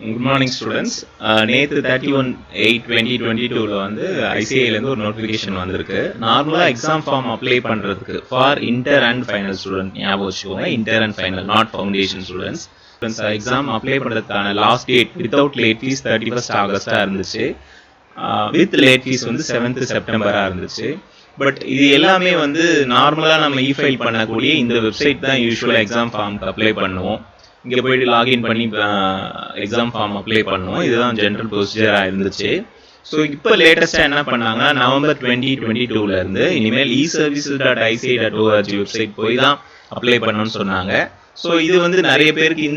Good morning students. நேற்று 31/8/2022 வந்து ஐசிஐலேருந்து ஒரு நோட்டிஃபிகேஷன் வந்திருக்கு. நார்மலாக எக்ஸாம் ஃபார்ம் அப்ளை பண்ணுறதுக்கு for inter and final student, ஞாபகம் வச்சுக்கோங்க, inter and final, not foundation students. Exam apply பண்ணுறதுக்கான last date without late fees 31st ஆகஸ்டாக இருந்துச்சு. வித் லேட் ஃபீஸ் வந்து 7th செப்டம்பராக இருந்துச்சு. பட் இது எல்லாமே வந்து நார்மலாக நம்ம இ-ஃபைல் பண்ணக்கூடிய இந்த வெப்சைட் தான் யூஸ்வலாக எக்ஸாம் ஃபார்முக்கு அப்ளை பண்ணுவோம். இங்கே போய்ட்டு லாகின் பண்ணி எக்ஸாம் ஃபார்ம் அப்ளை பண்ணுவோம். இதுதான் ஜென்ரல் ப்ரொசீஜராக இருந்துச்சு. ஸோ இப்போ லேட்டஸ்ட்டாக என்ன பண்ணாங்கன்னா, நவம்பர் 2022 இனிமேல் eservices.ici.org வெப்சைட் போய் தான் அப்ளை பண்ணணும்னு சொன்னாங்க. ஸோ இது வந்து நிறைய பேருக்கு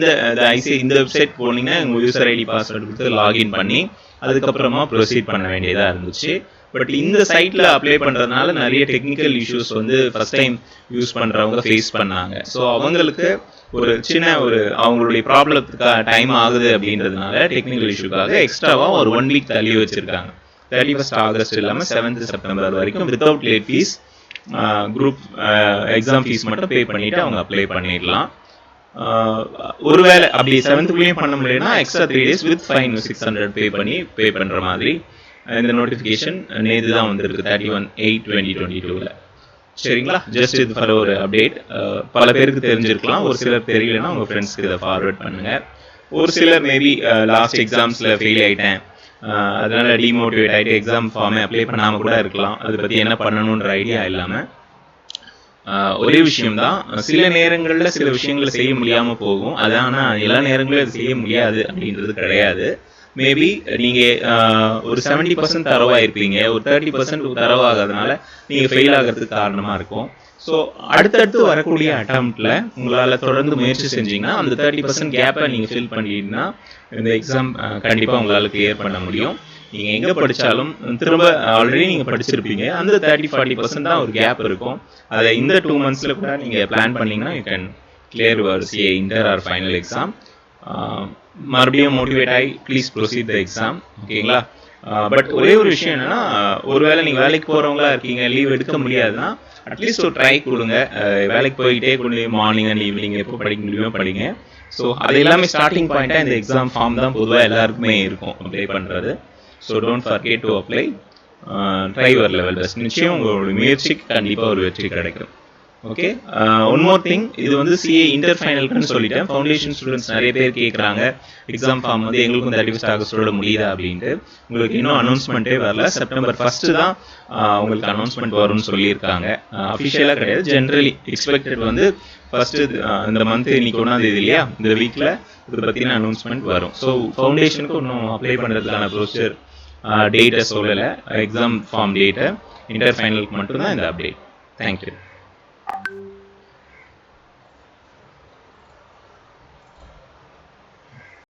இந்த வெப்சைட் போனீங்கன்னா உங்கள் யூசர் ஐடி பாஸ்வேர்டு கொடுத்து லாகின் பண்ணி அதுக்கப்புறமா ப்ரொசீட் பண்ண வேண்டியதாக இருந்துச்சு. பட் இந்த சைட்டில் அப்ளை பண்ணுறதுனால நிறைய டெக்னிக்கல் இஷ்யூஸ் வந்து ஃபஸ்ட் டைம் யூஸ் பண்ணுறவங்க ஃபேஸ் பண்ணாங்க. ஸோ அவங்களுக்கு ஒரு சின்ன அவங்களுடைய ப்ராப்ளத்துக்காக டைம் ஆகுது அப்படின்றதுனால டெக்னிக்கல் இஷ்யூக்காக எக்ஸ்ட்ராவாக ஒரு 1 வீக் தள்ளி வச்சுருக்காங்க. 31st ஆகஸ்ட் இல்லாமல் 7th செப்டம்பர் வரைக்கும் without late fees, group exam fees மட்டும் பே பண்ணிவிட்டு அவங்க அப்ளை பண்ணிடலாம். ஒருவேளை அப்படி 7th பண்ண முடியலன்னா எக்ஸ்ட்ரா 3 days வித் ஃபைன் 600 பே பண்ணுற மாதிரி இந்த நோட்டிஃபிகேஷன் நேற்று தான் வந்திருக்கு 31/8/2022. சரிங்களா? ஜஸ்ட் இது ஃபார் ஒரு அப்டேட். பல பேருக்கு தெரிஞ்சிருக்கலாம், ஒரு சிலர் தெரியலன்னா உங்கள் ஃப்ரெண்ட்ஸ்க்கு இதை ஃபார்வர்ட் பண்ணுங்கள். ஒரு சிலர் மேபி லாஸ்ட் எக்ஸாம்ஸில் ஃபெயில் ஆகிட்டேன், அதனால் டிமோட்டிவேட் ஆகிட்டு எக்ஸாம் ஃபார்மே அப்ளை பண்ணாமல் கூட இருக்கலாம். அதை பற்றி என்ன பண்ணணுன்ற ஐடியா இல்லாமல் ஒரே விஷயம்தான், சில நேரங்களில் சில விஷயங்களை செய்ய முடியாமல் போகும். அது ஆனால் எல்லா நேரங்களும் அது செய்ய முடியாது அப்படின்றது கிடையாது. மேபி நீங்கள் ஒரு 70% தரவாக இருப்பீங்க, ஒரு 30% தரவாகிறதுனால நீங்கள் ஃபெயில் ஆகிறதுக்கு காரணமாக இருக்கும். ஸோ அடுத்தடுத்து வரக்கூடிய அட்டம்ப்டில் உங்களால் தொடர்ந்து முயற்சி செஞ்சீங்கன்னா அந்த 30% கேப்பை நீங்கள் ஃபில் பண்ணிட்டீங்கன்னா இந்த எக்ஸாம் கண்டிப்பாக உங்களால் கிளியர் பண்ண முடியும். நீங்கள் எங்கே படித்தாலும் திரும்ப ஆல்ரெடி நீங்கள் படிச்சிருப்பீங்க, அந்த 30-40% தான் ஒரு கேப் இருக்கும். அதை இந்த 2 months கூட நீங்கள் பிளான் பண்ணிங்கன்னா you can clear your CA inter or final exam. மறுபடியும் மோட்டிவேட் ஆகி ப்ளீஸ் ப்ரொசீட் த எக்ஸாம். ஓகேங்களா? பட் ஒரே ஒரு விஷயம் என்னன்னா, ஒருவேளை நீங்கள் வேலைக்கு போகிறவங்களா இருக்கீங்க, லீவ் எடுக்க முடியாதுன்னா அட்லீஸ்ட் ஒரு ட்ரை கொடுங்க. வேலைக்கு போய்கிட்டே கொண்டு மார்னிங் அண்ட் ஈவினிங் எப்போ படிக்க முடியுமோ படிங்க. ஸோ அது எல்லாமே ஸ்டார்டிங் பாயிண்ட்டாக இந்த எக்ஸாம் ஃபார்ம் தான் பொதுவாக எல்லாருக்குமே இருக்கும் அப்ளை பண்ணுறது. So don't forget to apply. Try your level best. நிச்சயம் உங்களுடைய முயற்சிக்கு கண்டிப்பாக ஒரு வெற்றி கிடைக்கும். ஓகே, ஒன் மோர் திங், இது வந்து சிஏ இன்டர் ஃபைனல்னு சொல்லிட்டேன். ஃபவுண்டேஷன் ஸ்டூடெண்ட்ஸ் நிறைய பேர் கேட்குறாங்க, எக்ஸாம் ஃபார்ம் வந்து எங்களுக்கும் 31st ஆகஸ்டோட முடியுதா அப்படின்ட்டு. உங்களுக்கு இன்னும் அனௌன்ஸ்மெண்ட்டே வரல. செப்டம்பர் 1 தான் உங்களுக்கு அனௌன்ஸ்மெண்ட் வரும்னு சொல்லியிருக்காங்க. அஃபிஷியலாக கிடையாது, ஜென்ரலி எக்ஸ்பெக்டட் வந்து ஃபஸ்ட்டு இந்த மந்த் இன்னைக்கு 1ஆம் தேதி இல்லையா, இந்த வீக்கில் இதை பற்றின அனௌன்ஸ்மெண்ட் வரும். ஸோ ஃபவுண்டேஷனுக்கு இன்னும் அப்ளை பண்ணுறதுக்கான ப்ரொசீஜர் டேட்டை சொல்லலை, எக்ஸாம் ஃபார்ம் டேட்டை. இன்டர் ஃபைனலுக்கு மட்டும்தான் இந்த அப்டேட். தேங்க்யூ.